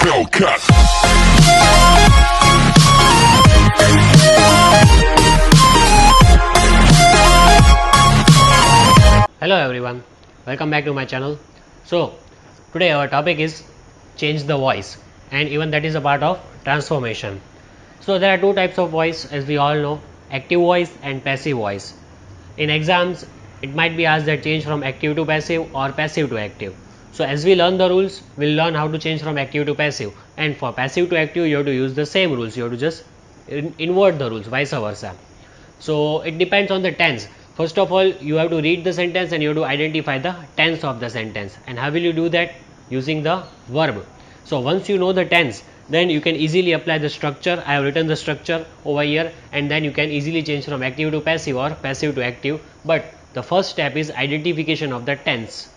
Hellcat. Hello everyone, welcome back to my channel. So today our topic is change the voice, and even that is a part of transformation. So there are two types of voice, as we all know, active voice and passive voice. In exams it might be asked that change from active to passive or passive to active. So as we learn the rules, we'll learn how to change from active to passive, and for passive to active you have to use the same rules, you have to just invert the rules, vice versa. So it depends on the tense. First of all, you have to read the sentence and you have to identify the tense of the sentence. And how will you do that? Using the verb. So once you know the tense, then you can easily apply the structure. I have written the structure over here, and then you can easily change from active to passive or passive to active. But the first step is identification of the tense.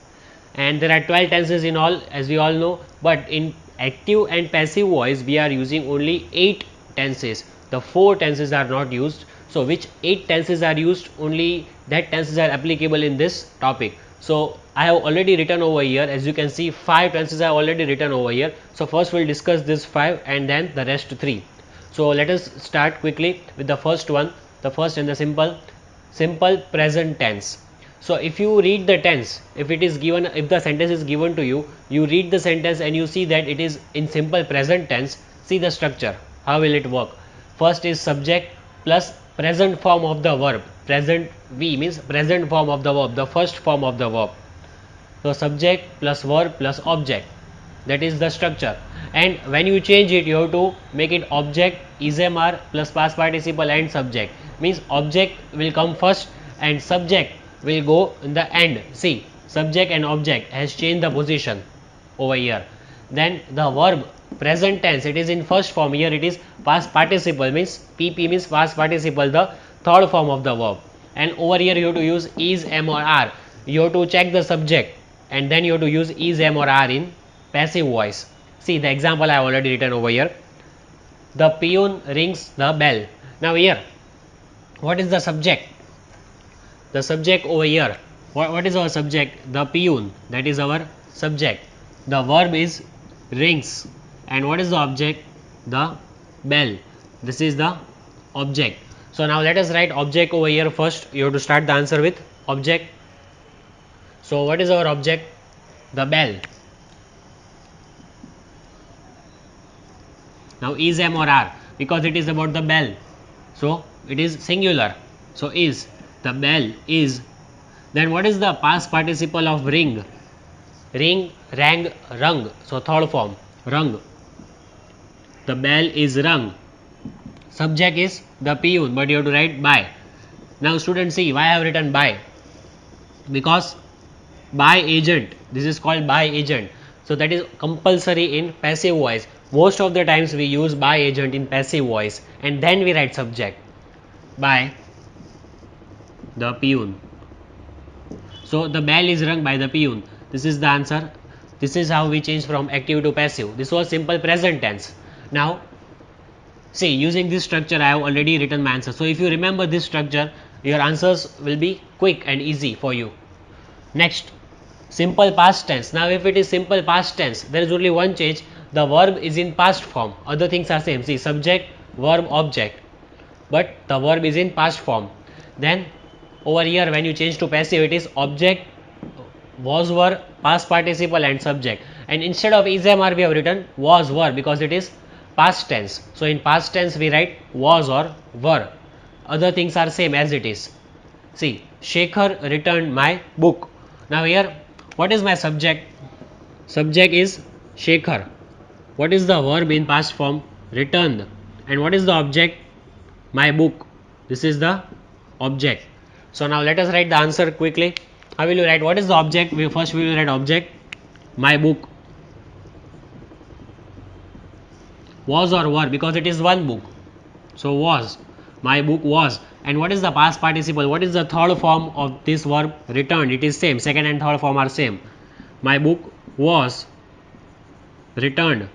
And there are 12 tenses in all, as we all know, but in active and passive voice we are using only 8 tenses. The 4 tenses are not used. So which 8 tenses are used? Only that tenses are applicable in this topic. So I have already written over here, as you can see 5 tenses I have already written over here. So first we will discuss this 5 and then the rest 3. So let us start quickly with the first one, the first and the simple present tense. So if you read the tense, if the sentence is given to you, you read the sentence and you see that it is in simple present tense. See the structure, how will it work? First is subject plus present form of the verb. Present V means present form of the verb, the first form of the verb. So subject plus verb plus object, that is the structure. And when you change it, you have to make it object is mr plus past participle and subject, means object will come first and subject will go in the end. See, subject and object has changed the position over here. Then the verb present tense, it is in first form, here it is past participle, means pp means past participle, the third form of the verb. And over here you have to use is, am or are. You have to check the subject and then you have to use is, am or are in passive voice. See the example I have already written over here. The peon rings the bell. Now here, what is the subject? The subject over here, what is our subject? The peon, that is our subject. The verb is rings, and what is the object? The bell, this is the object. So now let us write object over here first. You have to start the answer with object. So what is our object? The bell. Now is, am or are, because it is about the bell, so it is singular. So is, the bell is. Then what is the past participle of ring? Ring, rang, rung. So third form, rung. The bell is rung. Subject is the peon, but you have to write by. Now students, see why I have written by, because by agent, this is called by agent. So that is compulsory in passive voice. Most of the times we use by agent in passive voice, and then we write subject by the peon. So the bell is rung by the peon. This is the answer. This is how we change from active to passive. This was simple present tense. Now see, using this structure I have already written my answer. So if you remember this structure, your answers will be quick and easy for you. Next, simple past tense. Now if it is simple past tense, there is only one change. The verb is in past form, other things are same. See, subject, verb, object, but the verb is in past form. Then over here when you change to passive, it is object, was, were, past participle and subject. And instead of is, am, are we have written was, were, because it is past tense. So in past tense we write was or were. Other things are same as it is. See, Shekhar returned my book. Now here, what is my subject? Subject is Shekhar. What is the verb in past form? Returned. And what is the object? My book. This is the object. So now let us write the answer quickly. How will you write? What is the object? First we will write object, my book. Was or were, because it is one book. So was, my book was. And what is the past participle? What is the third form of this verb? Returned. It is same. Second and third form are same. My book was returned.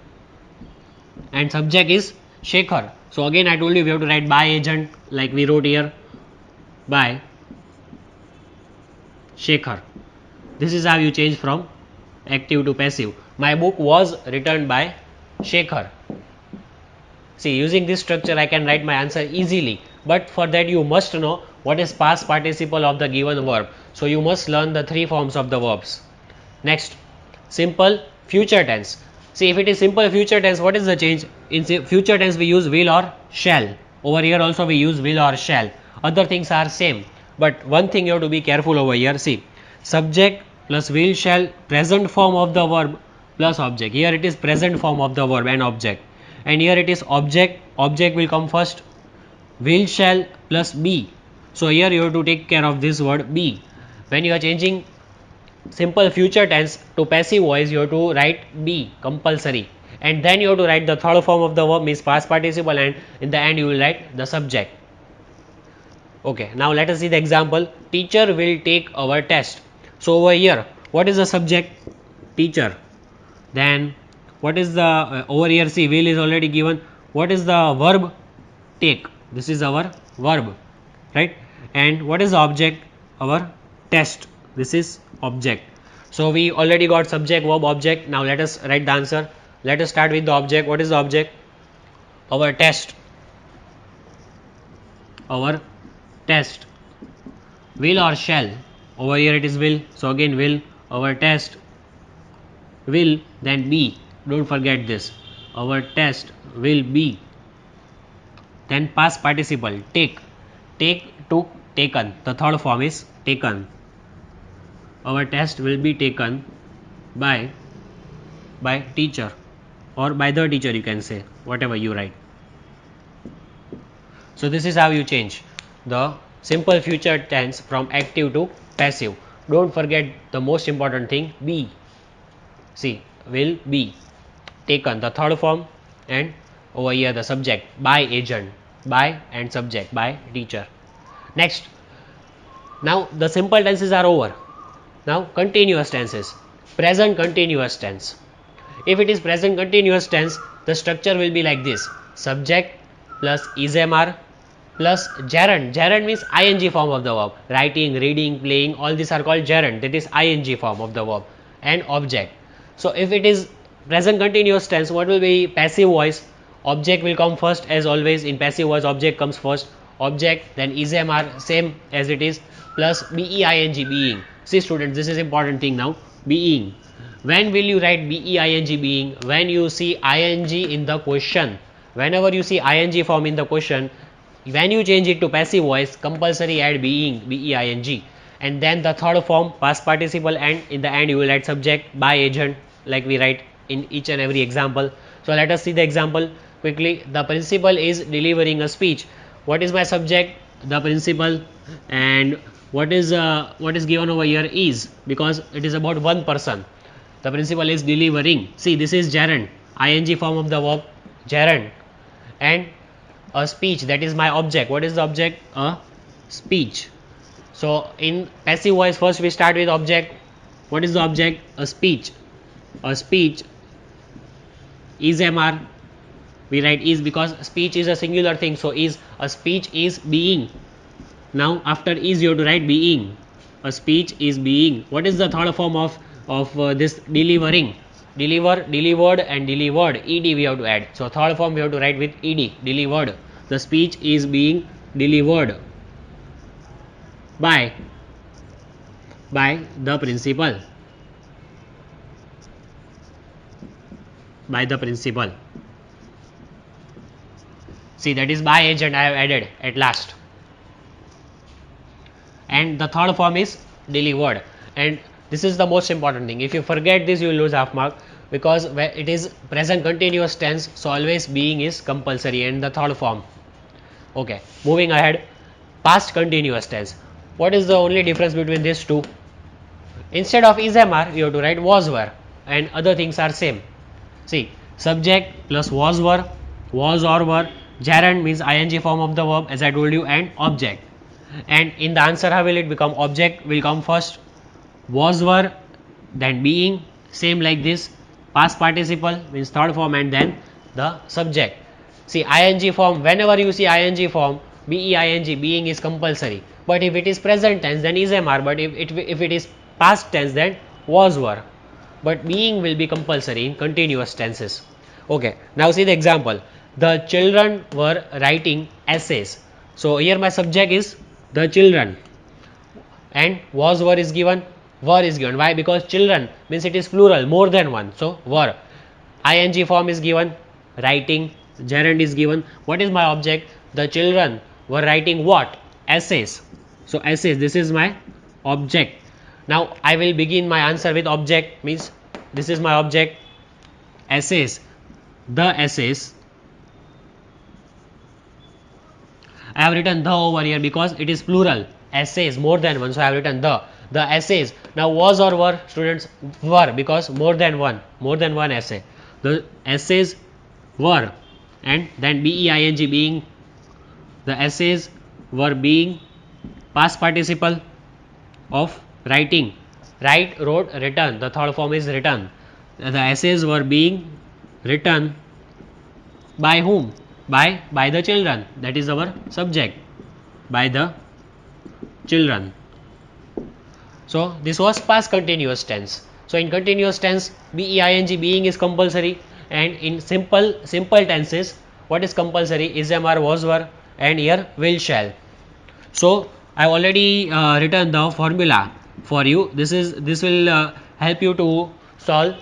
And subject is Shekhar. So again I told you we have to write by agent, like we wrote here, by Shekhar. This is how you change from active to passive. My book was returned by Shekhar. See, using this structure I can write my answer easily, but for that you must know what is past participle of the given verb. So you must learn the three forms of the verbs. Next, simple future tense. See, if it is simple future tense, what is the change? In future tense we use will or shall. Over here also we use will or shall. Other things are same, but one thing you have to be careful over here. See, subject plus will shall, present form of the verb plus object. Here it is present form of the verb and object, and here it is object. Object will come first. Will shall plus be. So here you have to take care of this word be. When you are changing simple future tense to passive voice, you have to write be compulsory, and then you have to write the third form of the verb, means past participle, and in the end you will write the subject. Okay, now let us see the example. Teacher will take our test. So over here, what is the subject? Teacher. Then what is the over here? See, will is already given. What is the verb? Take. This is our verb, right? And what is the object? Our test. This is object. So we already got subject, verb, object. Now let us write the answer. Let us start with the object. What is the object? Our test. Our test. Will or shall? Over here it is will. So again will. Our test will, then be. Don't forget this. Our test will be. Then past participle. Take. Take, took, taken. The third form is taken. Our test will be taken by teacher, or by the teacher, you can say, whatever you write. So this is how you change the simple future tense from active to passive. Don't forget the most important thing, be. See, will be taken, the third form, and over here the subject, by agent, by and subject, by teacher. Next, now the simple tenses are over. Now continuous tenses. Present continuous tense. If it is present continuous tense, the structure will be like this: subject plus ismr plus gerund. Gerund means ing form of the verb. Writing, reading, playing, all these are called gerund. That is ing form of the verb. And object. So if it is present continuous tense, what will be passive voice? Object will come first, as always in passive voice. Object comes first. Object, then ismr, same as it is, plus being, being. See students, this is important thing now. Being. When will you write being, being? When you see ing in the question. Whenever you see ing form in the question, when you change it to passive voice, compulsory add being, being, and then the third form, past participle, and in the end you will add subject, by agent, like we write in each and every example. So let us see the example quickly. The principal is delivering a speech. What is my subject? The principal. And what is given over here is, because it is about one person. The principal is delivering. See, this is gerund, ing form of the verb, gerund, and a speech, that is my object. What is the object? A speech. So in passive voice, first we start with object. What is the object? A speech. A speech is mr. We write is because speech is a singular thing. So is, a speech is being. Now after is you have to write being. A speech is being. What is the third form of this delivering? Deliver, delivered, and delivered. Ed we have to add. So third form we have to write with ed. Delivered. The speech is being delivered by the principal. By the principal. See, that is by agent I have added at last. And the third form is delivered. And this is the most important thing. If you forget this, you will lose half mark, because it is present continuous tense, so always being is compulsory, and the third form. Okay, moving ahead. Past continuous tense. What is the only difference between these two? Instead of is mr, you have to write was were, and other things are same. See, subject plus was were or were. Gerund means ing form of the verb, as I told you, and object. And in the answer, how will it become? Object will come first, was were, then being, same like this. Past participle means third form, and then the subject. See, ing form, whenever you see ing form, being, being is compulsory. But if it is present tense, then is mr. But if it is past tense, then was were. But being will be compulsory in continuous tenses. Okay, now see the example. The children were writing essays. So here my subject is the children, and was were is given, were is given. Why? Because children means it is plural, more than one. So were. Ing form is given, writing, gerund is given. What is my object? The children were writing what? Essays. So essays, this is my object. Now I will begin my answer with object, means this is my object, essays. The essays, I have written the over here because it is plural. Essays, more than one. So I have written the. The essays. Now was or were? Students, were, because more than one. More than one essay. The essays were, and then being, being. The essays were being past participle of writing. Write, wrote, written. The third form is written. The essays were being written by whom? By the children. That is our subject. By the children. So this was past continuous tense. So in continuous tense, being, being is compulsory, and in simple tenses, what is compulsory? Is, am, are, was, were, and here will, shall. So I have already written the formula for you. This will help you to solve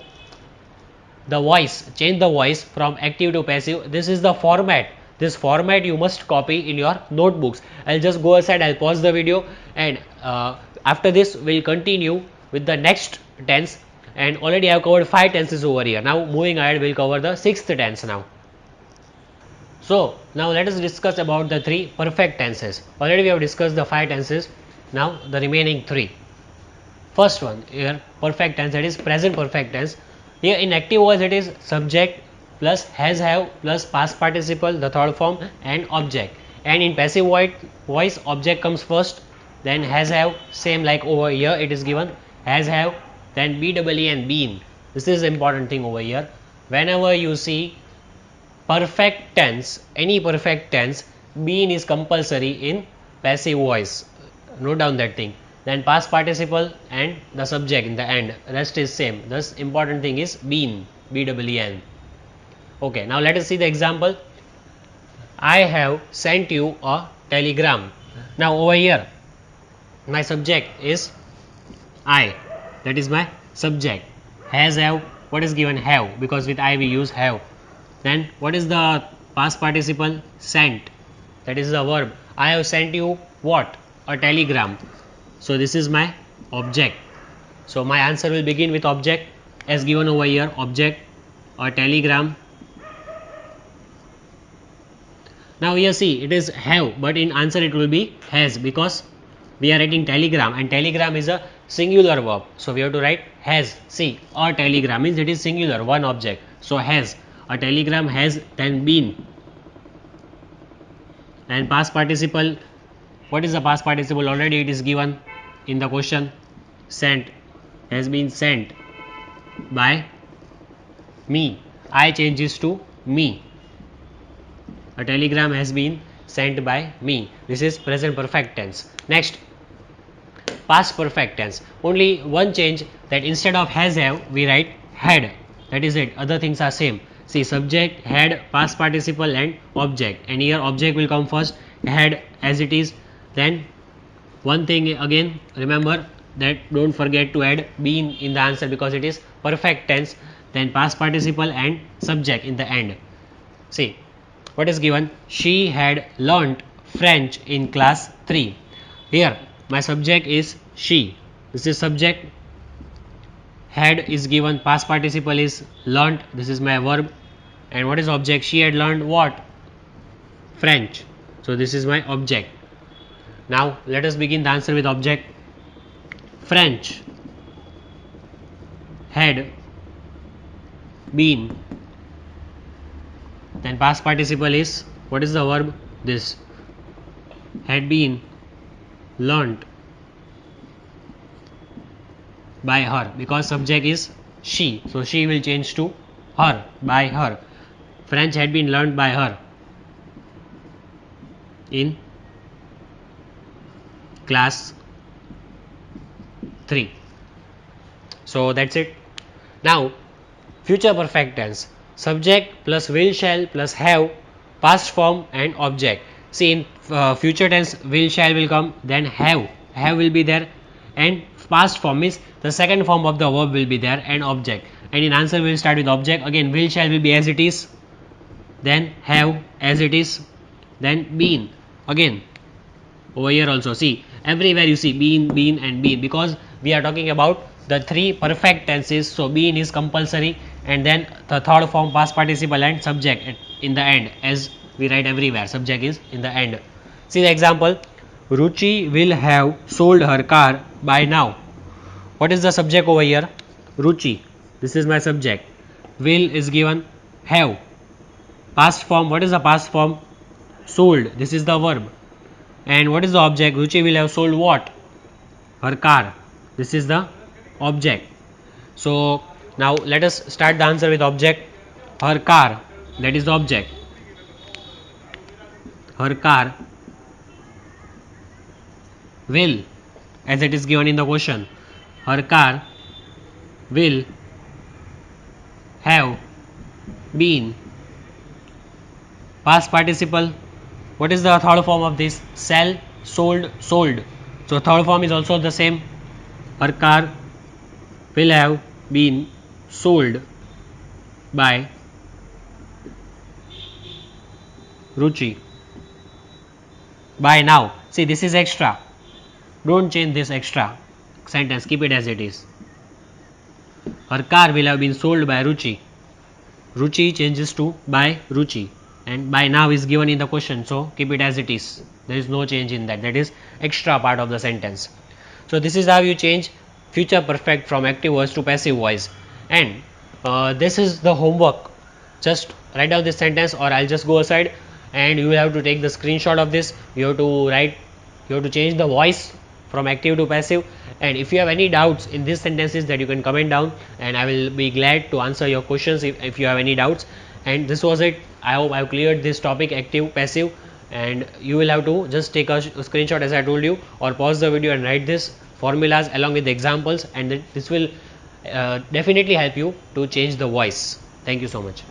the voice, change the voice from active to passive. This is the format. This format you must copy in your notebooks. I'll just go aside, I'll pause the video, and after this we'll continue with the next tense. And already I have covered 5 tenses over here. Now moving ahead, we'll cover the 6th tense now. So now let us discuss about the 3 perfect tenses. Already we have discussed the 5 tenses. Now the remaining 3. First one here, perfect tense, that is present perfect tense. Here in active voice it is subject plus has, have plus past participle, the third form, and object. And in passive voice object comes first, then has, have, same like over here it is given has, have, then be and been. This is important thing over here. Whenever you see perfect tense, any perfect tense, been is compulsory in passive voice. Note down that thing. Then past participle and the subject in the end. Rest is same. Thus important thing is been, BEEN. Okay, now let us see the example. I have sent you a telegram. Now over here, my subject is I. That is my subject. Has, have, what is given? Have, because with I we use have. Then what is the past participle? Sent. That is the verb. I have sent you what? A telegram. So this is my object. So my answer will begin with object as given over here. Object, a telegram. Now here see it is have, but in answer it will be has, because we are writing telegram, and telegram is a singular verb. So we have to write has. See, a telegram means it is singular, one object. So has. A telegram has then been. And past participle, what is the past participle? Already it is given in the question. Sent, has been sent by me. I changes to me. A telegram has been sent by me. This is present perfect tense. Next, past perfect tense. Only one change, that instead of has, have we write had. That is it. Other things are same. See, subject, had, past participle, and object. And here object will come first. Had as it is. Then one thing again, remember that don't forget to add been in the answer, because it is perfect tense. Then past participle and subject in the end. See, what is given? She had learnt French in class 3. Here my subject is she. This is subject. Had is given, past participle is learnt. This is my verb. And what is object? She had learned what? French. So this is my object. Now let us begin the answer with object. French had been. Then past participle is, what is the verb? This. Had been learnt by her, because subject is she. So she will change to her, by her. French had been learnt by her in class 3. So that's it. Now future perfect tense. subject plus will shall plus have, past form and object. See, in future tense will shall will come, then have will be there, and past form means the second form of the verb will be there, and object. And in answer we will start with object. Again will shall will be as it is, then have as it is, then been. Again over here also see, everywhere you see been and been, because we are talking about the three perfect tenses. So been is compulsory, and then the third form past participle and subject in the end, as we write everywhere subject is in the end. See the example, Ruchi will have sold her car by now. What is the subject over here? Ruchi, this is my subject. Will is given, have. Past form, what is the past form? Sold, this is the verb. And what is the object? Ruchi will have sold what? Her car. This is the object. So now let us start the answer with object. Her car, that is the object. Her car will, as it is given in the question, her car will have been. Past participle, what is the third form of this? Sell, sold, sold. So third form is also the same. Her car will have been sold by Ruchi by now. See, this is extra. Don't change this extra sentence, keep it as it is. Her car will have been sold by Ruchi. Ruchi changes to by Ruchi, and by now is given in the question, so keep it as it is. There is no change in that. That is extra part of the sentence. So this is how you change future perfect from active voice to passive voice. And this is the homework. Just write down this sentence, or I'll just go aside and you will have to take the screenshot of this. You have to write, you have to change the voice from active to passive. And if you have any doubts in these sentences, that you can comment down, and I will be glad to answer your questions if you have any doubts. And this was it. I hope I have cleared this topic, active passive, and you will have to just take a screenshot as I told you, or pause the video and write this formulas along with the examples, and this will definitely help you to change the voice. Thank you so much.